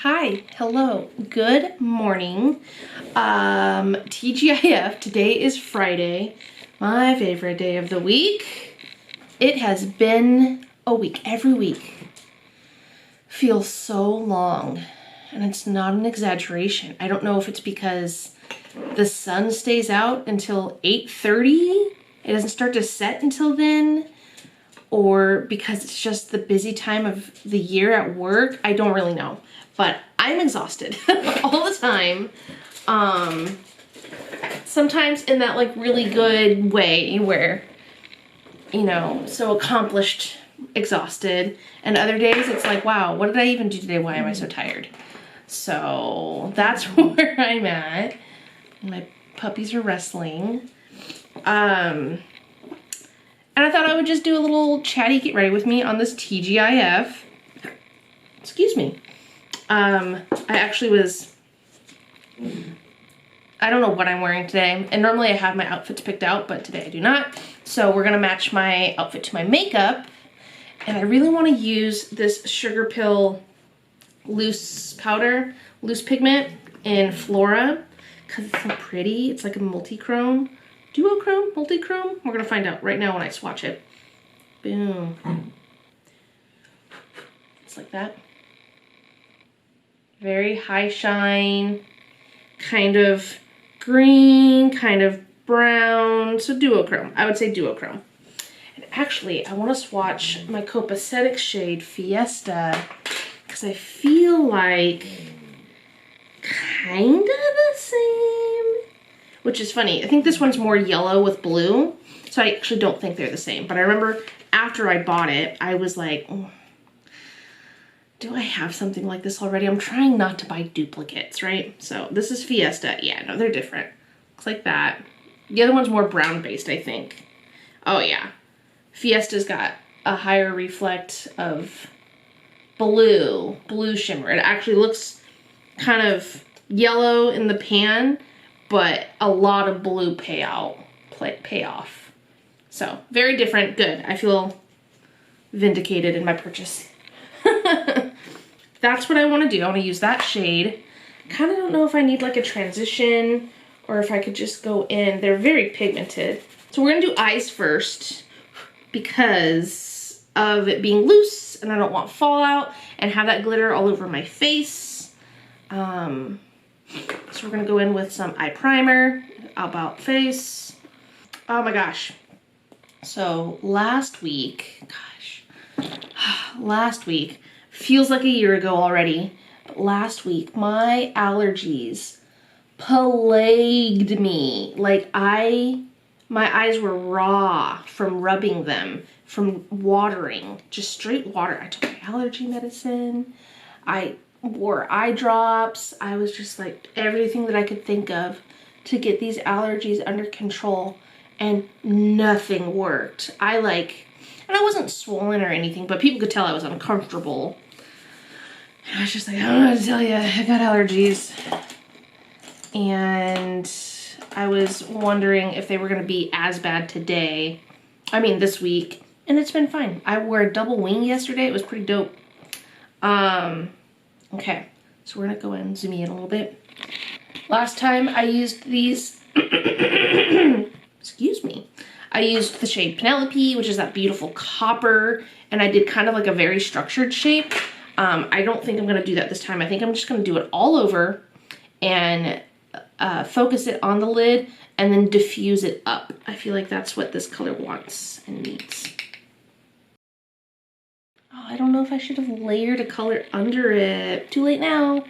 Hi, hello, good morning. TGIF, today is Friday, my favorite day of the week. It has been a week. Every week feels so long, and it's not an exaggeration. I don't know if it's because the sun stays out until 8:30. It doesn't start to set until then, or because it's just the busy time of the year at work. I don't really know, but I'm exhausted all the time. Sometimes in that like really good way where, you know, so accomplished, exhausted, and other days it's like, wow, what did I even do today? Why am I so tired? So that's where I'm at. My puppies are wrestling. And I thought I would just do a little chatty get ready with me on this TGIF. Excuse me. I actually was, I don't know what I'm wearing today. And normally I have my outfits picked out, but today I do not. So we're gonna match my outfit to my makeup. And I really wanna use this Sugar Pill loose powder, loose pigment in Flora, because it's so pretty. It's like a multi-chrome. Duochrome? Multi-chrome? We're gonna find out right now when I swatch it. Boom. It's like that. Very high shine, kind of green, kind of brown. So duochrome. I would say duochrome. And actually, I want to swatch my Copacetic shade Fiesta because I feel like kind of the same. Which is funny. I think this one's more yellow with blue. So I actually don't think they're the same. But I remember after I bought it, I was like, oh, do I have something like this already? I'm trying not to buy duplicates, right? So this is Fiesta. Yeah, no, they're different. Looks like that. The other one's more brown based, I think. Oh yeah. Fiesta's got a higher reflect of blue shimmer. It actually looks kind of yellow in the pan, but a lot of blue payoff. So very different, good. I feel vindicated in my purchase. That's what I want to do. I want to use that shade. Kind of don't know if I need like a transition or if I could just go in. They're very pigmented. So we're going to do eyes first because of it being loose and I don't want fallout and have that glitter all over my face. So we're going to go in with some eye primer, About Face. Oh my gosh. So last week, feels like a year ago already, but last week my allergies plagued me. Like my eyes were raw from rubbing them, from watering, just straight water. I took my allergy medicine. I wore eye drops. I was just like everything that I could think of to get these allergies under control, and nothing worked. And I wasn't swollen or anything, but people could tell I was uncomfortable. And I was just like, I don't know how to tell you, I got allergies. And I was wondering if they were gonna be as bad today. I mean, this week, and it's been fine. I wore a double wing yesterday, it was pretty dope. Okay, so we're gonna go in and zoom in a little bit. Last time I used these, excuse me, I used the shade Penelope, which is that beautiful copper, and I did kind of like a very structured shape. I don't think I'm gonna do that this time. I think I'm just gonna do it all over and focus it on the lid and then diffuse it up. I feel like that's what this color wants and needs. Oh, I don't know if I should have layered a color under it. Too late now.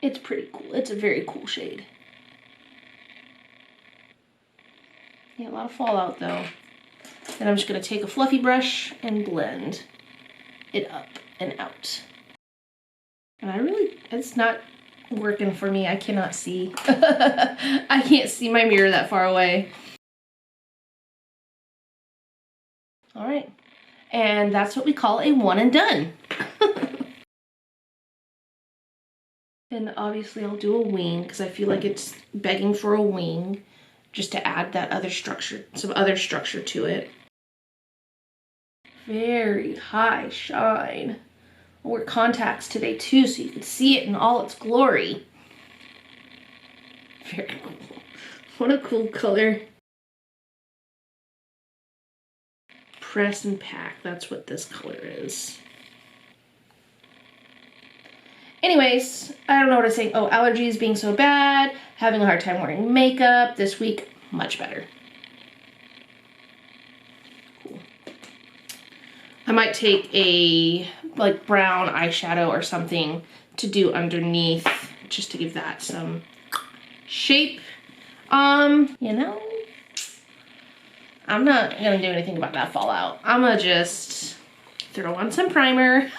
It's pretty cool. It's a very cool shade. Yeah, a lot of fallout though. Then I'm just gonna take a fluffy brush and blend it up and out. And it's not working for me. I cannot see. I can't see my mirror that far away. All right, and that's what we call a one and done. And obviously I'll do a wing because I feel like it's begging for a wing. just to add that other structure, some other structure to it. Very high shine. I'll wear contacts today too so you can see it in all its glory. Very cool. What a cool color. Press and pack, that's what this color is. Anyways, I don't know what I was saying. Oh, allergies being so bad, having a hard time wearing makeup. This week, much better. Cool. I might take a like brown eyeshadow or something to do underneath just to give that some shape. You know, I'm not gonna do anything about that fallout. I'm gonna just throw on some primer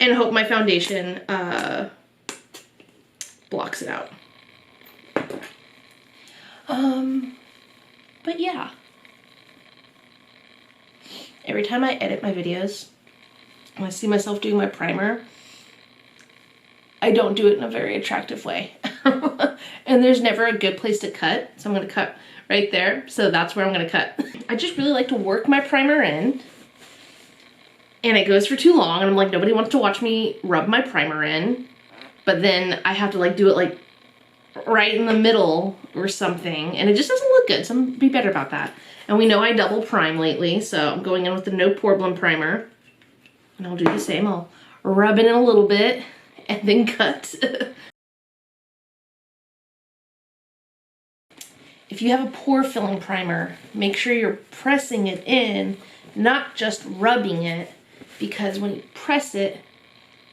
and hope my foundation blocks it out. But yeah. Every time I edit my videos, when I see myself doing my primer, I don't do it in a very attractive way. And there's never a good place to cut, so I'm gonna cut right there. So that's where I'm gonna cut. I just really like to work my primer in, and it goes for too long, and I'm like, nobody wants to watch me rub my primer in, but then I have to like do it like right in the middle or something, and it just doesn't look good, so I'm gonna be better about that. And we know I double prime lately, so I'm going in with the No Problem primer, and I'll do the same. I'll rub it in a little bit and then cut. If you have a pore filling primer, make sure you're pressing it in, not just rubbing it, because when you press it,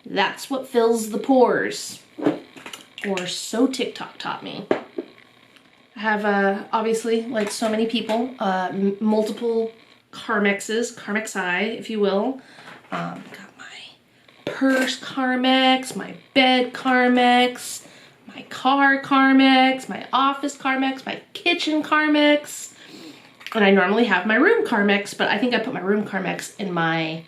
that's what fills the pores. Or so TikTok taught me. I have, obviously, like so many people, multiple Carmexi, if you will. Got my purse Carmex, my bed Carmex, my car Carmex, my office Carmex, my kitchen Carmex. And I normally have my room Carmex, but I think I put my room Carmex in my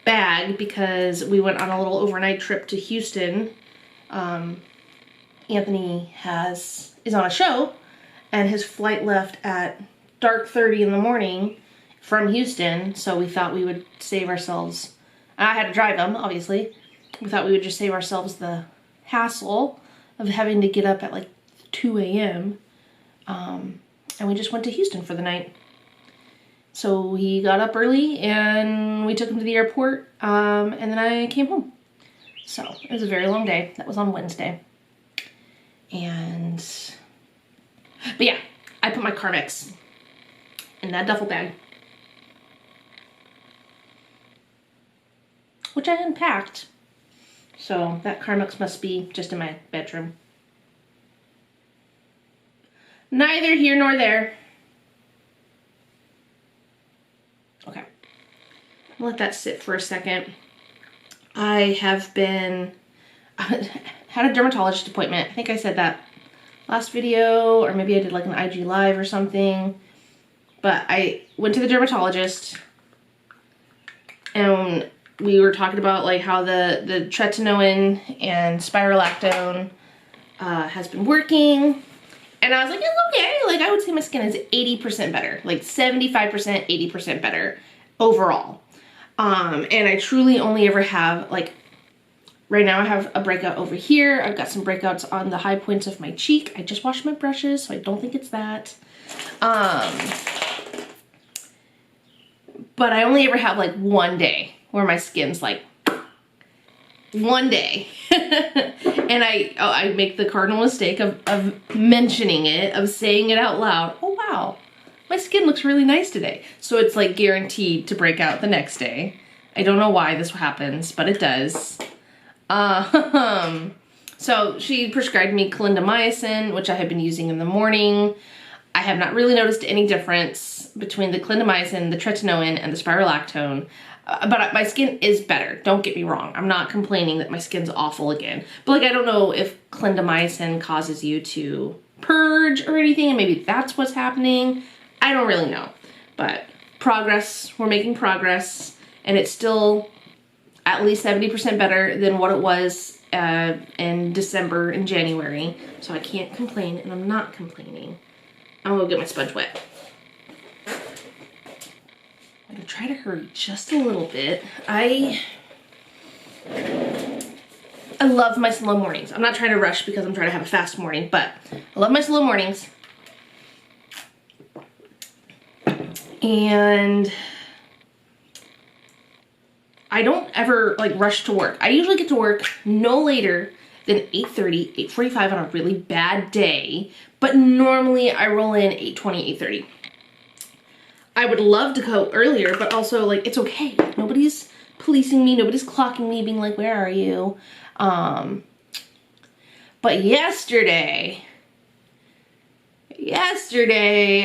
bag because we went on a little overnight trip to Houston. Anthony is on a show, and his flight left at dark 30 in the morning from Houston, so we thought we would save ourselves. I had to drive him, obviously. We thought we would just save ourselves the hassle of having to get up at like 2 a.m. And we just went to Houston for the night. So he got up early and we took him to the airport, and then I came home. So it was a very long day. That was on Wednesday. But yeah, I put my Carmex in that duffel bag, which I unpacked. So that Carmex must be just in my bedroom. Neither here nor there. Okay, I'll let that sit for a second. I have been, had a dermatologist appointment. I think I said that last video, or maybe I did like an IG live or something. But I went to the dermatologist and we were talking about like how the tretinoin and spirolactone has been working. And I was like, it's okay. Like I would say my skin is 80% better, like 75%, 80% better overall. And I truly only ever have like, right now I have a breakout over here. I've got some breakouts on the high points of my cheek. I just washed my brushes, so I don't think it's that. But I only ever have like one day where my skin's like, one day. And I make the cardinal mistake of mentioning it, of saying it out loud. Oh wow, my skin looks really nice today. So it's like guaranteed to break out the next day. I don't know why this happens, but it does. So she prescribed me clindamycin, which I have been using in the morning. I have not really noticed any difference between the clindamycin, the tretinoin, and the spirolactone. But my skin is better, don't get me wrong. I'm not complaining that my skin's awful again. But like, I don't know if clindamycin causes you to purge or anything, and maybe that's what's happening. I don't really know. But progress, we're making progress, and it's still at least 70% better than what it was in December and January, so I can't complain, and I'm not complaining. I'm gonna go get my sponge wet. I'm gonna try to hurry just a little bit. I love my slow mornings. I'm not trying to rush because I'm trying to have a fast morning, but I love my slow mornings. And I don't ever like rush to work. I usually get to work no later than 8:30, 8:45 on a really bad day, but normally I roll in 8:20, 8:30. I would love to go earlier, but also like it's okay. Nobody's policing me, nobody's clocking me, being like, where are you? But yesterday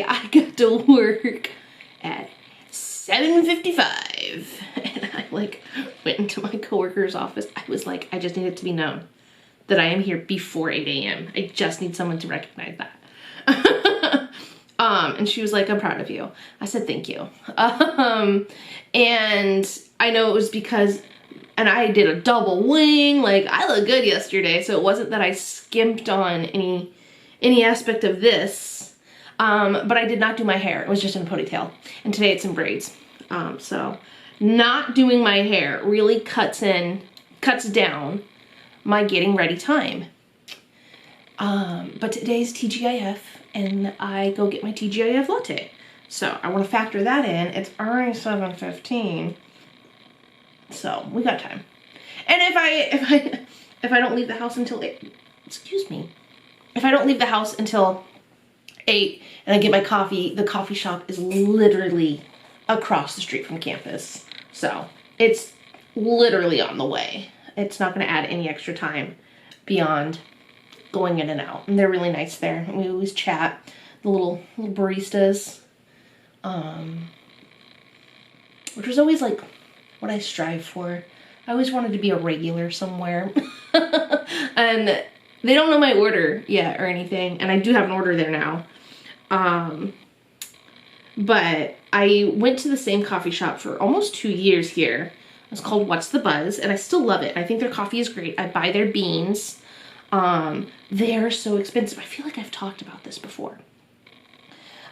I got to work at 7:55, and I like went into my coworker's office. I was like, I just need it to be known that I am here before 8 a.m. I just need someone to recognize that. And she was like, I'm proud of you. I said, thank you. And I know it was because, and I did a double wing, like I look good yesterday, so it wasn't that I skimped on any aspect of this, but I did not do my hair. It was just in a ponytail, and today it's in braids. So not doing my hair really cuts down my getting ready time. But today's TGIF, and I go get my TGIF latte. So I want to factor that in. It's already 7:15. So we got time. And if I don't leave the house until 8, excuse me. If I don't leave the house until 8 and I get my coffee, the coffee shop is literally across the street from campus. So it's literally on the way. It's not going to add any extra time beyond going in and out. And they're really nice there. We always chat, the little baristas, which was always like what I strive for. I always wanted to be a regular somewhere. And they don't know my order yet or anything, and I do have an order there now. But I went to the same coffee shop for almost 2 years here. It's called What's the Buzz, and I still love it. I think their coffee is great. I buy their beans. They're so expensive. I feel like I've talked about this before.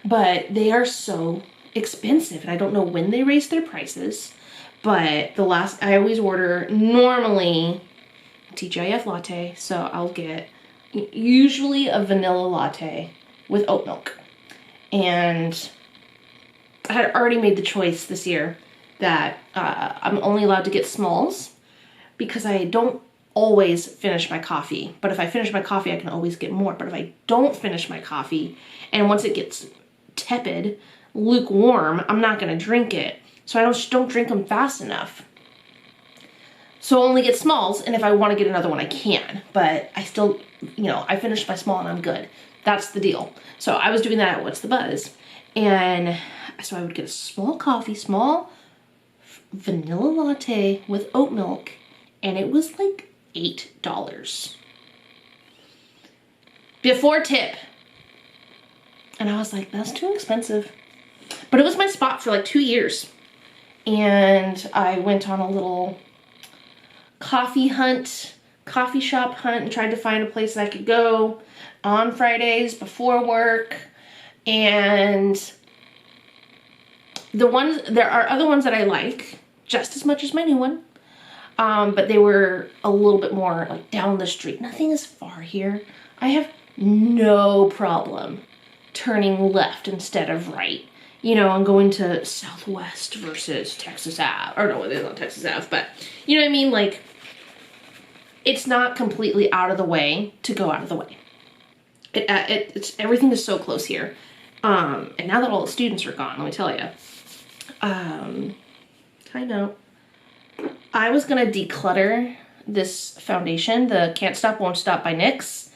But they are so expensive, and I don't know when they raised their prices. But I always order normally a TGIF latte, so I'll get usually a vanilla latte with oat milk. And I had already made the choice this year that I'm only allowed to get smalls because I don't always finish my coffee. But if I finish my coffee, I can always get more. But if I don't finish my coffee, and once it gets tepid, lukewarm, I'm not going to drink it. So I don't drink them fast enough. So I only get smalls, and if I want to get another one, I can. But I still, I finished my small and I'm good. That's the deal. So I was doing that at What's the Buzz. And so I would get a small coffee, small vanilla latte with oat milk, and it was like $8 before tip. And I was like, that's too expensive. But it was my spot for like 2 years. And I went on a little coffee shop hunt, and tried to find a place that I could go on Fridays before work. And there are other ones that I like just as much as my new one. But they were a little bit more like down the street. Nothing is far here. I have no problem turning left instead of right, and going to Southwest versus Texas Ave. Or no, it's not Texas Ave, but you know what I mean? Like, it's not completely out of the way to go out of the way. Everything is so close here. And now that all the students are gone, let me tell you. Side note. I was going to declutter this foundation, the Can't Stop, Won't Stop by NYX.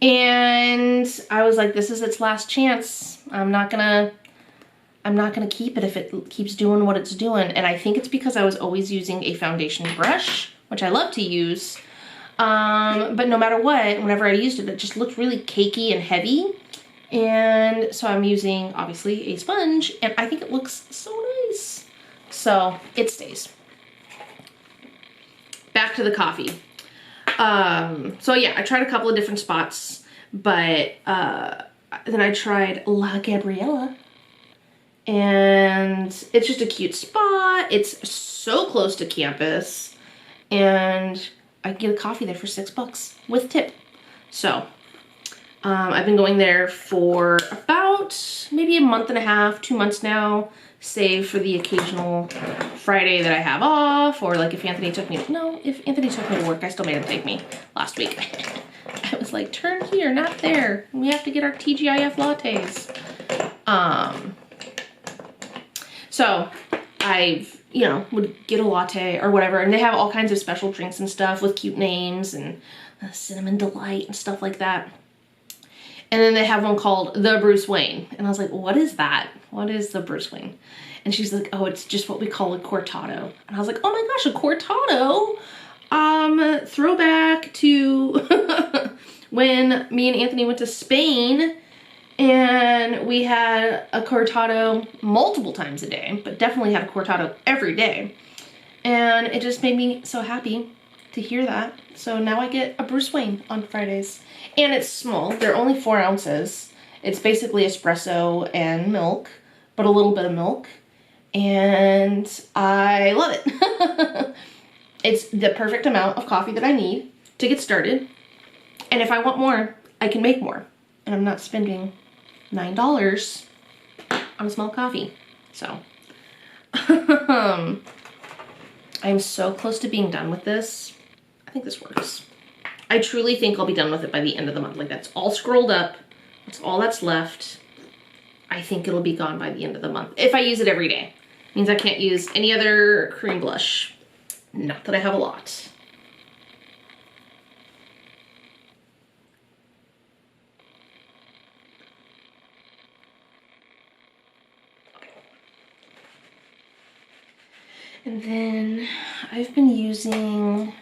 And I was like, this is its last chance. I'm not gonna keep it if it keeps doing what it's doing. And I think it's because I was always using a foundation brush, which I love to use. But no matter what, whenever I used it, it just looked really cakey and heavy. And so I'm using, obviously, a sponge, and I think it looks so nice. So it stays. Back to the coffee. So yeah, I tried a couple of different spots, but then I tried La Gabriela, and it's just a cute spot. It's so close to campus, and I can get a coffee there for $6 with tip. So I've been going there for about maybe a month and a half, 2 months now, save for the occasional Friday that I have off, or like if Anthony took me to work, I still made him take me last week. I was like, turn here, not there. We have to get our TGIF lattes. So I've, you know, would get a latte or whatever, and they have all kinds of special drinks and stuff with cute names and cinnamon delight and stuff like that. And then they have one called the Bruce Wayne. And I was like, what is that? What is the Bruce Wayne? And she's like, oh, it's just what we call a cortado. And I was like, oh my gosh, a cortado? Throwback to when me and Anthony went to Spain, and we had a cortado multiple times a day, but definitely had a cortado every day. And it just made me so happy to hear that. So now I get a Bruce Wayne on Fridays. And it's small. They're only 4 ounces. It's basically espresso and milk, but a little bit of milk. And I love it. It's the perfect amount of coffee that I need to get started. And if I want more, I can make more. And I'm not spending $9 on a small coffee. So I'm so close to being done with this. I think this works. I truly think I'll be done with it by the end of the month. Like, that's all scrolled up. That's all that's left. I think it'll be gone by the end of the month. If I use it every day. It means I can't use any other cream blush. Not that I have a lot. Okay. And then I've been using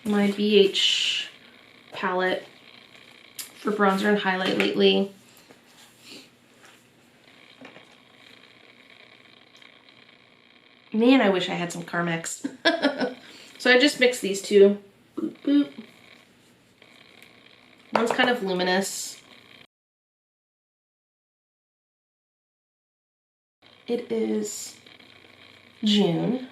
my BH palette for bronzer and highlight lately. Man, I wish I had some Carmex. So I just mixed these two. Boop, boop. One's kind of luminous. It is June.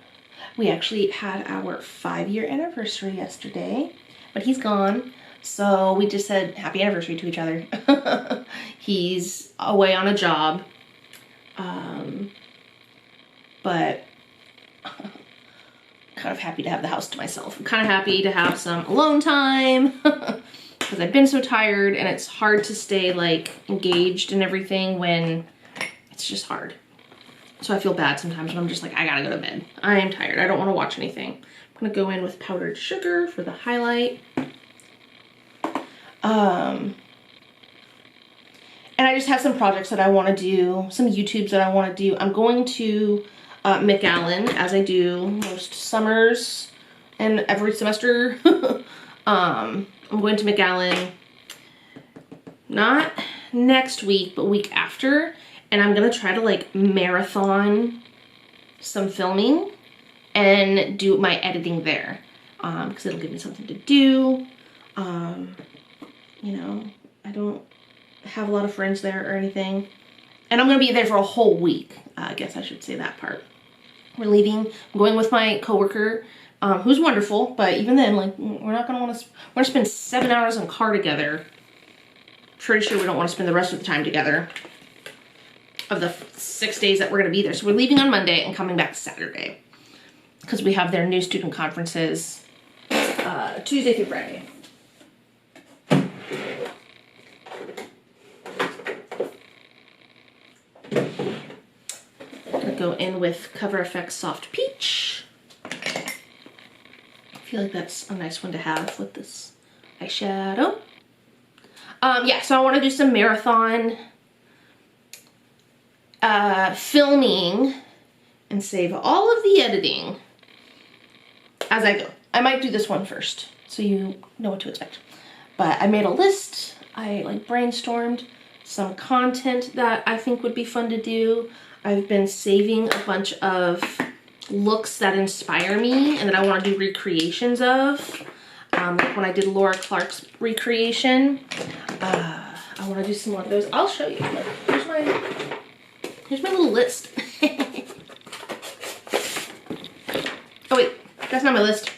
We actually had our 5-year anniversary yesterday, but he's gone. So we just said happy anniversary to each other. He's away on a job. But kind of happy to have the house to myself. I'm kind of happy to have some alone time because I've been so tired, and it's hard to stay like engaged and everything when it's just hard. So I feel bad sometimes when I'm just like, I gotta go to bed. I am tired. I don't want to watch anything. I'm gonna go in with powdered sugar for the highlight. And I just have some projects that I want to do, some YouTubes that I want to do. I'm going to McAllen, as I do most summers and every semester. I'm going to McAllen not next week, but week after. And I'm gonna try to like marathon some filming and do my editing there, because it'll give me something to do. You know, I don't have a lot of friends there or anything, and I'm gonna be there for a whole week. I guess I should say that part. We're leaving. I'm going with my coworker, who's wonderful, but even then, like, we're not gonna want to. We're gonna spend 7 hours in the car together. Pretty sure we don't want to spend the rest of the time together. Of the 6 days that we're going to be there. So we're leaving on Monday and coming back Saturday because we have their new student conferences Tuesday through Friday. I'm going to go in with Cover FX Soft Peach. I feel like that's a nice one to have with this eyeshadow. Yeah, so I want to do some marathon filming and save all of the editing as I go. I might do this one first so you know what to expect. But I made a list. I like brainstormed some content that I think would be fun to do. I've been saving a bunch of looks that inspire me and that I want to do recreations of. Like when I did Laura Clark's recreation. I want to do some more of those. I'll show you. Look, here's my little list. Oh wait, that's not my list.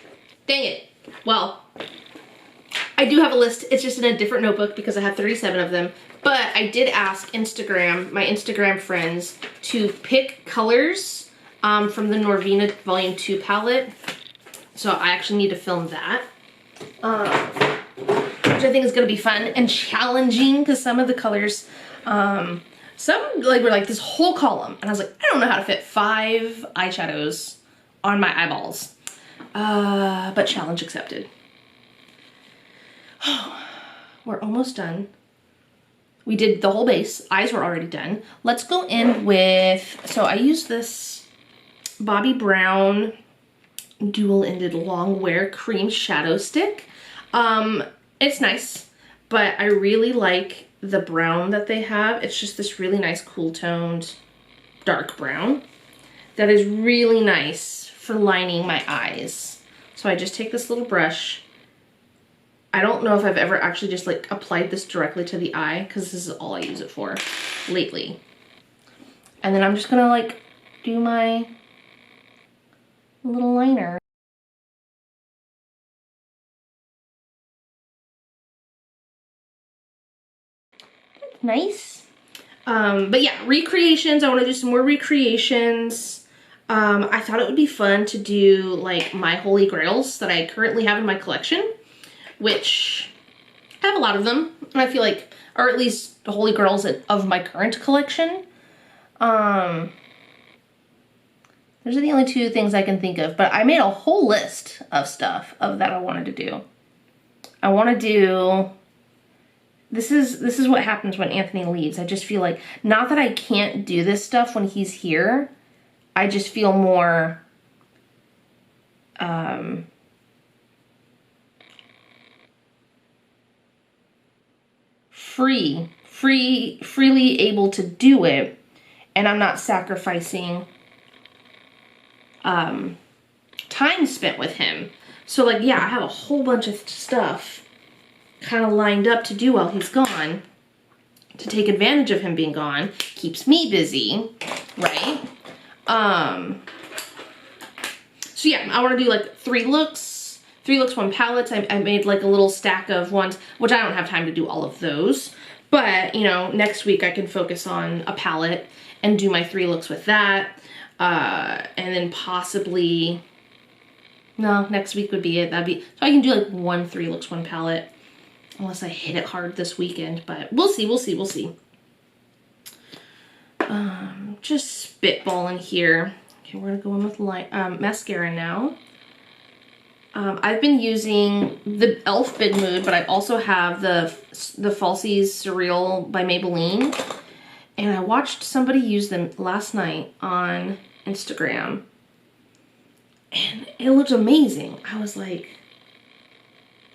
Dang it. Well, I do have a list. It's just in a different notebook because I have 37 of them. But I did ask Instagram, my Instagram friends, to pick colors from the Norvina Volume 2 palette. So I actually need to film that. Which I think is going to be fun and challenging because some of the colors, some like were like this whole column. And I was like, I don't know how to fit 5 eyeshadows on my eyeballs. But challenge accepted. We're almost done. We did the whole base. Eyes were already done. Let's go in with, so I used this Bobbi Brown dual-ended long wear cream shadow stick. It's nice, but I really like the brown that they have. It's just this really nice cool toned dark brown that is really nice for lining my eyes. So I just take this little brush. I don't know if I've ever actually just like applied this directly to the eye because this is all I use it for lately. And then I'm just gonna like do my little liner. That's nice. But yeah, recreations. I want to do some more recreations. I thought it would be fun to do like my holy grails that I currently have in my collection, which I have a lot of them, and I feel like, or at least the holy grails of my current collection. Those are the only 2 things I can think of, but I made a whole list of stuff that I wanted to do. I want to do, this is what happens when Anthony leaves. I just feel like, not that I can't do this stuff when he's here, I just feel more, freely able to do it, and I'm not sacrificing time spent with him. So like, yeah, I have a whole bunch of stuff kind of lined up to do while he's gone, to take advantage of him being gone. Keeps me busy, right? So yeah, I want to do like 3 looks, 1 palettes. I made like a little stack of ones, which I don't have time to do all of those. But, you know, next week I can focus on a palette and do my 3 looks with that. And then possibly, no, next week would be it. That'd be, so I can do like 1 3 looks, 1 palette. Unless I hit it hard this weekend, but we'll see, we'll see, we'll see. Just spitballing here. Okay, we're gonna go in with light, mascara now. I've been using the e.l.f. Big Mood, but I also have the Falsies Surreal by Maybelline. And I watched somebody use them last night on Instagram. And it looked amazing. I was like,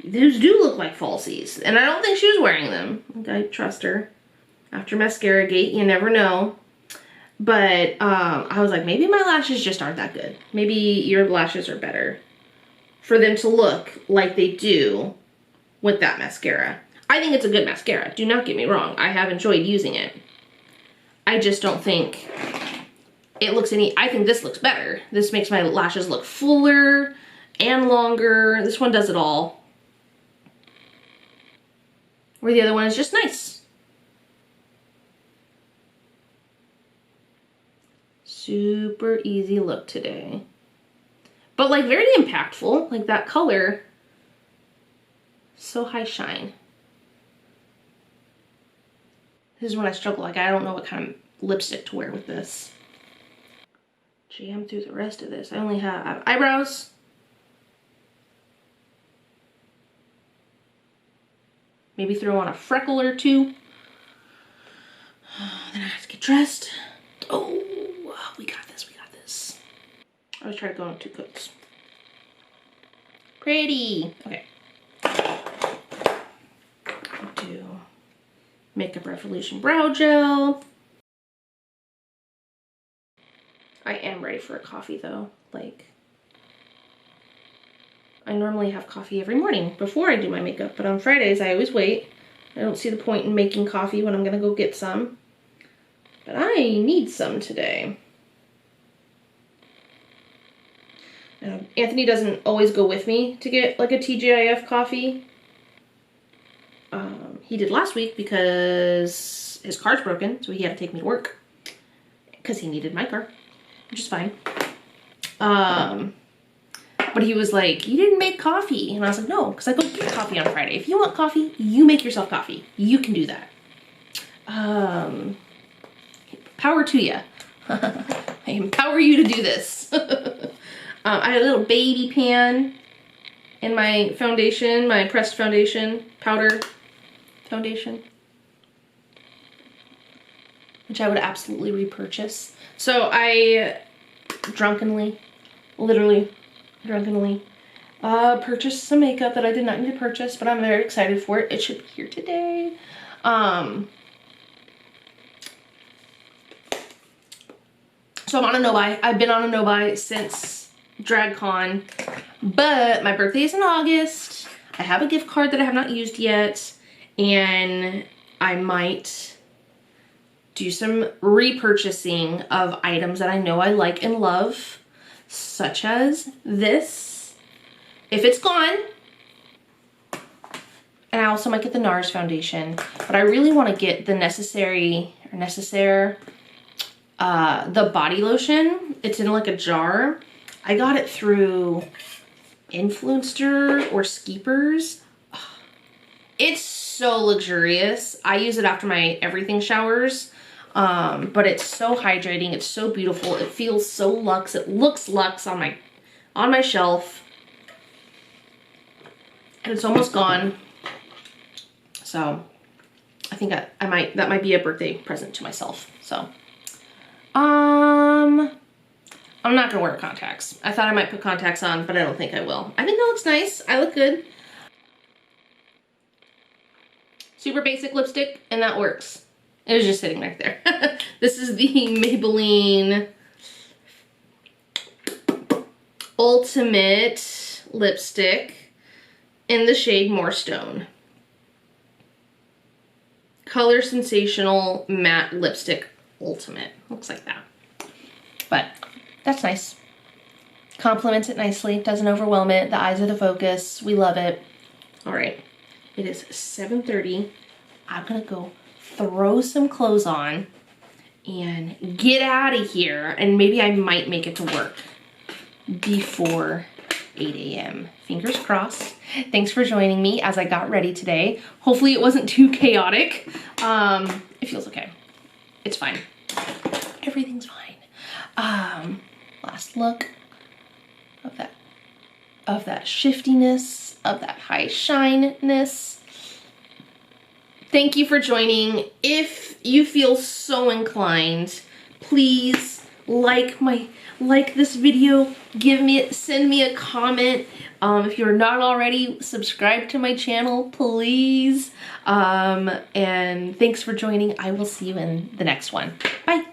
those do look like falsies. And I don't think she was wearing them. I trust her. After Mascara Gate, you never know. But I was like, maybe my lashes just aren't that good. Maybe your lashes are better for them to look like they do with that mascara. I think it's a good mascara. Do not get me wrong. I have enjoyed using it. I just don't think it looks any, I think this looks better. This makes my lashes look fuller and longer. This one does it all. Where the other one is just nice. Super easy look today. But like very impactful, like that color, so high shine. This is when I struggle, like I don't know what kind of lipstick to wear with this. Jam through the rest of this. I only have eyebrows. Maybe throw on a freckle or 2. Then I have to get dressed. Oh, we got this, we got this. I always try to go on 2 coats. Pretty. Okay. Do Makeup Revolution Brow Gel. I am ready for a coffee though. Like, I normally have coffee every morning before I do my makeup, but on Fridays I always wait. I don't see the point in making coffee when I'm gonna go get some. But I need some today. Anthony doesn't always go with me to get like a TGIF coffee. He did last week because his car's broken, so he had to take me to work because he needed my car, which is fine. But he was like, you didn't make coffee. And I was like, no, because I go get coffee on Friday. If you want coffee, you make yourself coffee. You can do that. Power to you. I empower you to do this. I had a little baby pan in my foundation, my pressed foundation, powder foundation, which I would absolutely repurchase. So I literally drunkenly purchased some makeup that I did not need to purchase, but I'm very excited for it. It should be here today. So I'm on a no-buy. I've been on a no-buy since DragCon, but my birthday is in August. I have a gift card that I have not used yet, and I might do some repurchasing of items that I know I like and love, such as this, if it's gone. And I also might get the NARS foundation, but I really want to get the Necessaire, the body lotion. It's in like a jar. I got it through Influencer or Skeepers. It's so luxurious. I use it after my everything showers, but it's so hydrating. It's so beautiful. It feels so luxe. It looks luxe on my shelf, and it's almost gone. So I think that might be a birthday present to myself. So I'm not gonna wear contacts. I thought I might put contacts on, but I don't think I will. I think that looks nice. I look good. Super basic lipstick, and that works. It was just sitting right there. This is the Maybelline Ultimate Lipstick in the shade Moorstone. Color Sensational Matte Lipstick Ultimate. Looks like that. But that's nice. Complements it nicely. Doesn't overwhelm it. The eyes are the focus. We love it. All right. It is 7:30. I'm gonna go throw some clothes on and get out of here. And maybe I might make it to work before 8 a.m. Fingers crossed. Thanks for joining me as I got ready today. Hopefully it wasn't too chaotic. It feels okay. It's fine. Everything's fine. Last look of that shiftiness, of that high shineness. Thank you for joining. If you feel so inclined, please like this video, send me a comment. If you're not already, subscribe to my channel, please. And thanks for joining. I will see you in the next one. Bye.